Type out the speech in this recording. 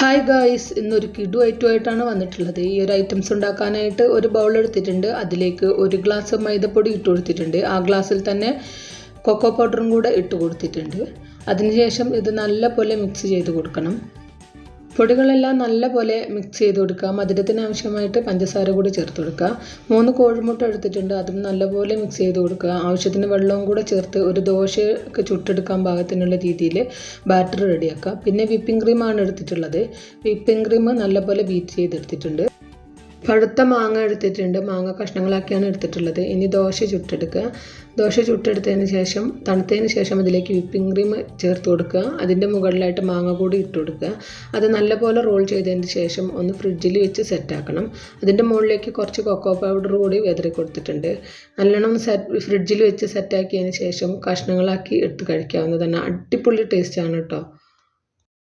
Hi guys, ഇന്നൊരു കിഡു ഐറ്റമായിട്ടാണ് വന്നിട്ടുള്ളത്. ഈ ഒരു ഐറ്റംസ് ഉണ്ടാക്കാനായിട്ട് ഒരു ബൗൾ എടുത്തിട്ടുണ്ട്. അതിലേക്ക് 1 ഗ്ലാസ് മൈദപ്പൊടി ഇട്ട് കൊടുത്തിട്ടുണ്ട്. ആ ഗ്ലാസ്സിൽ തന്നെ കൊക്കോ പൗഡറും കൂടെ ഇട്ട് കൊടുത്തിട്ടുണ്ട്. അതിനുശേഷം ഇത് നല്ലപോലെ മിക്സ് ചെയ്ത് കൊടുക്കണം. പൊടികളെല്ലാം നല്ലപോലെ മിക്സ് ചെയ്ത് കൊടുക്കുക. മധുരത്തിന് ആവശ്യമായിട്ട് പഞ്ചസാര കൂടി ചേർത്ത് കൊടുക്കുക. 3 കോഴിമുട്ട എടുത്തിട്ടുണ്ട്, അതും നല്ലപോലെ മിക്സ് ചെയ്ത് കൊടുക്കുക. ആവശ്യത്തിന് വെള്ളവും കൂടെ ചേർത്ത് ഒരു ദോശയൊക്കെ ചുട്ടെടുക്കാൻ പാകത്തിനുള്ള രീതിയിൽ ബാറ്റർ റെഡിയാക്കുക. പിന്നെ വിപ്പിംഗ് ക്രീമാണ് എടുത്തിട്ടുള്ളത്. വിപ്പിംഗ് ക്രീം നല്ലപോലെ ബീറ്റ് ചെയ്തെടുത്തിട്ടുണ്ട്. പഴുത്ത മാങ്ങ എടുത്തിട്ടുണ്ട്. മാങ്ങ കഷ്ണങ്ങളാക്കിയാണ് എടുത്തിട്ടുള്ളത്. ഇനി ദോശ ചുട്ടെടുക്കുക. ദോശ ചുട്ടെടുത്തതിന് ശേഷം തണുത്തതിന് ശേഷം അതിലേക്ക് വിപ്പിംഗ് ക്രീം ചേർത്ത് കൊടുക്കുക. അതിൻ്റെ മുകളിലായിട്ട് മാങ്ങ കൂടി ഇട്ട് കൊടുക്കുക. അത് നല്ലപോലെ റോൾ ചെയ്തതിന് ശേഷം ഒന്ന് ഫ്രിഡ്ജിൽ വെച്ച് സെറ്റാക്കണം. അതിൻ്റെ മുകളിലേക്ക് കുറച്ച് കൊക്കോ പൗഡർ കൂടി വിതറി കൊടുത്തിട്ടുണ്ട്. നല്ലോണം ഫ്രിഡ്ജിൽ വെച്ച് സെറ്റാക്കിയതിന് ശേഷം കഷ്ണങ്ങളാക്കി എടുത്ത് കഴിക്കാവുന്നതാണ്. അടിപൊളി ടേസ്റ്റാണ് കേട്ടോ.